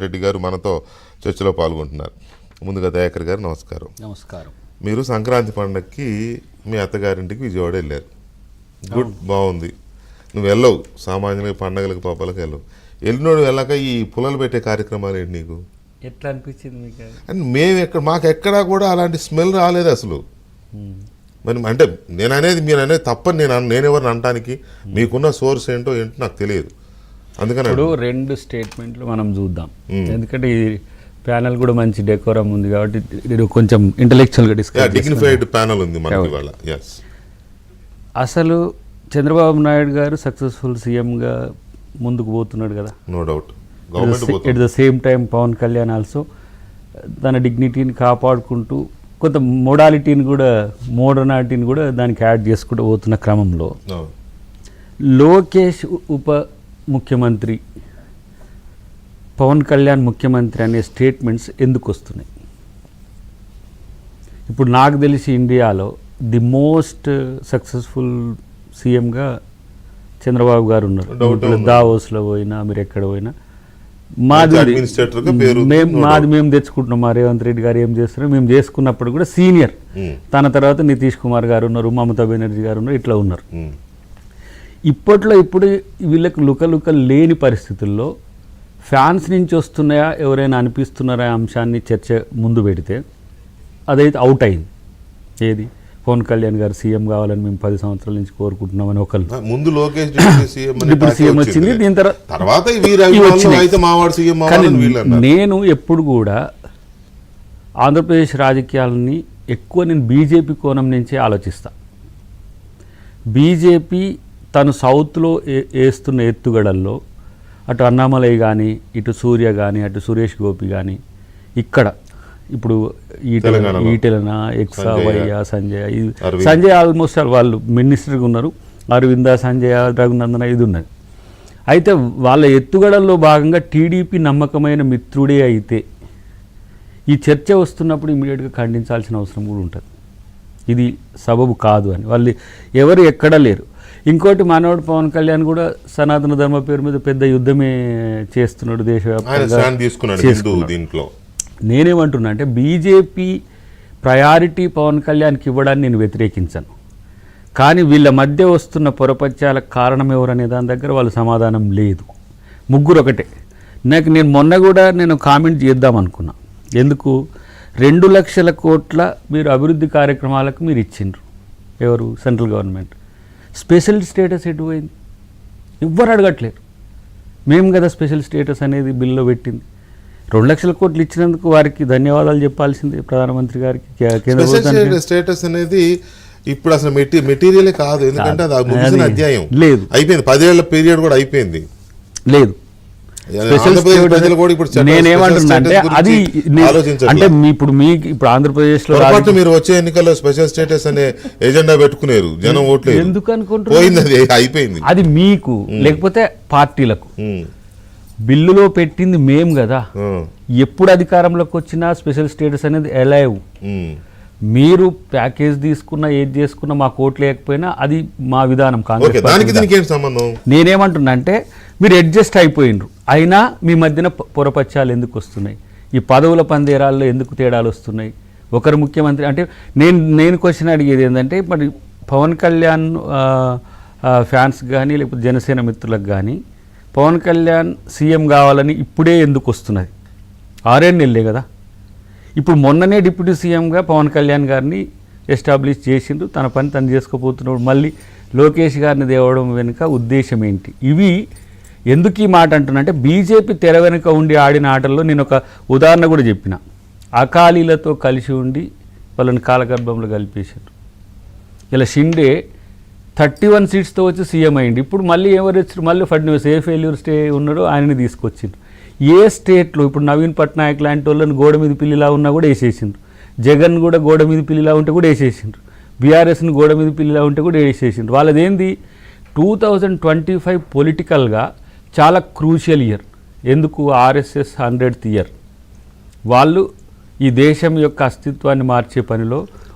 రెడ్డి గారు మనతో చర్చలో పాల్గొంటున్నారు. ముందుగా దయాకర్ గారు నమస్కారం. నమస్కారం. మీరు సంక్రాంతి పండగకి మీ అత్తగారింటికి విజయవాడ వెళ్ళారు. గుడ్, బాగుంది. నువ్వు వెళ్ళవు సామాన్యులకి పండగలకు పాపాలకు వెళ్ళవు. వెళ్ళినోడు వెళ్ళాక ఈ పుల్లలు పెట్టే కార్యక్రమాలు ఏంటి నీకు? ఎట్లా అనిపించింది మీకు? అండ్ మేము మాకు ఎక్కడా కూడా అలాంటి స్మెల్ రాలేదు అసలు. మరి అంటే నేను అనేది మీరు అనేది తప్పని నేనెవరిని అనడానికి మీకున్న సోర్స్ ఏంటో నాకు తెలియదు. అందుకని ఇప్పుడు రెండు స్టేట్మెంట్లు మనం చూద్దాం. ఎందుకంటే ఈ ప్యానల్ కూడా మంచి డెకోరం ఉంది కాబట్టి ఇది కొంచెం ఇంటలెక్చువల్గా డిస్కస్ డిగ్నిఫైడ్ ప్యానల్ ఉంది మనకి ఇవాళ. అసలు చంద్రబాబు నాయుడు గారు సక్సెస్ఫుల్ సీఎంగా ముందుకు పోతున్నాడు కదా, no doubt. At the same time Pawan Kalyan also తన డిగ్నిటీని కాపాడుకుంటూ కొంత మోడర్నాలిటీని కూడా దానికి యాడ్ చేసుకుంటూ పోతున్న క్రమంలో లోకేష్ ఉప ముఖ్యమంత్రి, పవన్ కళ్యాణ్ ముఖ్యమంత్రి అనే స్టేట్మెంట్స్ ఎందుకు వస్తున్నాయి? ఇప్పుడు నాకు తెలిసి ఇండియాలో ది మోస్ట్ సక్సెస్ఫుల్ సీఎంగా చంద్రబాబు గారు ఉన్నారు. దావోస్లో పోయినా మీరు ఎక్కడ పోయినా మేము తెచ్చుకుంటున్నాం. మా రేవంత్ రెడ్డి గారు ఏం చేస్తున్నారు మేము చేసుకున్నప్పుడు కూడా సీనియర్. తన తర్వాత నితీష్ కుమార్ గారు ఉన్నారు, మమతా బెనర్జీ గారు ఉన్నారు, ఇట్లా ఉన్నారు. ఇప్పుడు వీళ్ళకి లుక లేని పరిస్థితుల్లో ఫ్యాన్స్ నుంచి వస్తున్నాయా ఎవరైనా అనిపిస్తున్నారా అంశాన్ని చర్చ ముందు పెడితే అదైతే అవుట్ అయింది. ఏది పవన్ కళ్యాణ్ గారు సీఎం కావాలని మేము 10 సంవత్సరాల నుంచి కోరుకుంటున్నామని ఒకళ్ళు ముందు లోకేష్ డిప్యూటీ సీఎం వచ్చింది. దీని తర్వాత నేను ఎప్పుడు కూడా ఆంధ్రప్రదేశ్ రాజకీయాలని ఎక్కువ నేను బీజేపీ కోణం నుంచే ఆలోచిస్తా. బీజేపీ తను సౌత్లో వేస్తున్న ఎత్తుగడల్లో అటు అన్నామలై కానీ, ఇటు సూర్య కానీ, అటు సురేష్ గోపి కానీ, ఇక్కడ ఇప్పుడు ఈటెలన ఎక్సవయ్య సంజయ్ ఆల్మోస్ట్ వాళ్ళు మినిస్టర్గా ఉన్నారు. అరవింద, సంజయ్, రఘునందన ఇది ఉన్నది. అయితే వాళ్ళ ఎత్తుగడల్లో భాగంగా టీడీపీ నమ్మకమైన మిత్రుడే అయితే ఈ చర్చ వస్తున్నప్పుడు ఇమీడియట్గా ఖండించాల్సిన అవసరం కూడా ఉంటుంది. ఇది సబబు కాదు అని వాళ్ళు ఎవరు ఎక్కడా లేరు. ఇంకోటి మనోడు పవన్ కళ్యాణ్ కూడా సనాతన ధర్మ పేరు మీద పెద్ద యుద్ధమే చేస్తున్నాడు దేశవ్యాప్తంగా. నేనేమంటున్నా అంటే బీజేపీ ప్రయారిటీ పవన్ కళ్యాణ్కి ఇవ్వడాన్ని నేను వ్యతిరేకించను. కానీ వీళ్ళ మధ్య వస్తున్న పొరపత్యాలకు కారణం ఎవరనే దాని దగ్గర వాళ్ళు సమాధానం లేదు. ముగ్గురు ఒకటే. నేను మొన్న కూడా నేను కామెంట్ చేద్దాం అనుకున్నా. ఎందుకు 2 లక్షల కోట్ల మీరు అభివృద్ధి కార్యక్రమాలకు మీరు ఇచ్చిండ్రు, ఎవరు సెంట్రల్ గవర్నమెంట్. స్పెషల్ స్టేటస్ ఎటు పోయింది? ఎవ్వరు అడగట్లేరు. మేము కదా స్పెషల్ స్టేటస్ అనేది బిల్లో పెట్టింది. 2 లక్షల కోట్లు ఇచ్చినందుకు వారికి ధన్యవాదాలు చెప్పాల్సిందే ప్రధానమంత్రి గారికి. కేంద్ర స్టేటస్ అనేది ఇప్పుడు అసలు మెటీరియలే కాదు. ఎందుకంటే అది ముగిసిన అధ్యాయం లేదు, అయిపోయింది. 10 ఏళ్ల పీరియడ్ కూడా అయిపోయింది. లేదు. నేనేమంటున్నా అంటే అది అంటే ఇప్పుడు ఆంధ్రప్రదేశ్లో మీరు వచ్చే ఎన్నికల్లో స్పెషల్ స్టేటస్ అనే ఎజెండా పెట్టుకున్నారు, జనం ఓట్లేదు. ఎందుకు అనుకుంటున్నారు? అయిపోయింది. అది మీకు లేకపోతే పార్టీలకు. బిల్లులో పెట్టింది మేం కదా. ఎప్పుడు అధికారంలోకి వచ్చినా స్పెషల్ స్టేటస్ అనేది ఎలైవ్. మీరు ప్యాకేజ్ తీసుకున్నా ఏది చేసుకున్నా మాకు ఓట్లు లేకపోయినా అది మా విధానం. కాంగ్రెస్ నేనేమంటున్నా అంటే మీరు అడ్జస్ట్ అయిపోయినరు, అయినా మీ మధ్యన పొరపచ్చాలు ఎందుకు వస్తున్నాయి? ఈ పదవుల పందేరాల్లో ఎందుకు తేడాలు వస్తున్నాయి? ఒకరు ముఖ్యమంత్రి అంటే నేను క్వశ్చన్ అడిగేది ఏంటంటే మరి పవన్ కళ్యాణ్ ఫ్యాన్స్ కానీ లేకపోతే జనసేన మిత్రులకు కానీ పవన్ కళ్యాణ్ సీఎం కావాలని ఇప్పుడే ఎందుకు వస్తున్నది? 6 నెలలే కదా. ఇప్పుడు మొన్ననే డిప్యూటీ సీఎంగా పవన్ కళ్యాణ్ గారిని ఎస్టాబ్లిష్ చేసిండ్రు, తన పని తను చేసుకోపోతున్నాడు. మళ్ళీ లోకేష్ గారిని తేవడం వెనుక ఉద్దేశం ఏంటి? ఇవి ఎందుకు ఈ మాట అంటున్నా అంటే బీజేపీ తెర వెనుక ఉండి ఆడిన ఆటల్లో నేను ఒక ఉదాహరణ కూడా చెప్పిన. అకాలీలతో కలిసి ఉండి వాళ్ళని కాలగర్భంలో కలిపేశారు. ఇలా షిండే 31 సీట్స్తో వచ్చి సీఎం అయ్యింది. ఇప్పుడు మళ్ళీ ఎవరు వచ్చారు? మళ్ళీ ఫడ్నవీస్ ఏ ఫెయిల్యూర్ స్టే ఉన్నాడో ఆయనని తీసుకొచ్చిండ్రు. ఏ స్టేట్లో ఇప్పుడు నవీన్ పట్నాయక్ లాంటి వాళ్ళని గోడ మీద పిల్లిలా ఉన్నా కూడా వేసేసిండ్రు. జగన్ కూడా గోడ మీద పిల్లిలా ఉంటే కూడా వేసేసిండ్రు. బీఆర్ఎస్ని గోడ మీద పిల్లిలా ఉంటే కూడా వేసేసిండ్రు. వాళ్ళదేంది 2025 పొలిటికల్గా చాలా క్రూషియల్ ఇయర్. ఎందుకు? RSS 100th year. వాళ్ళు ఈ దేశం యొక్క అస్తిత్వాన్ని మార్చే పనిలో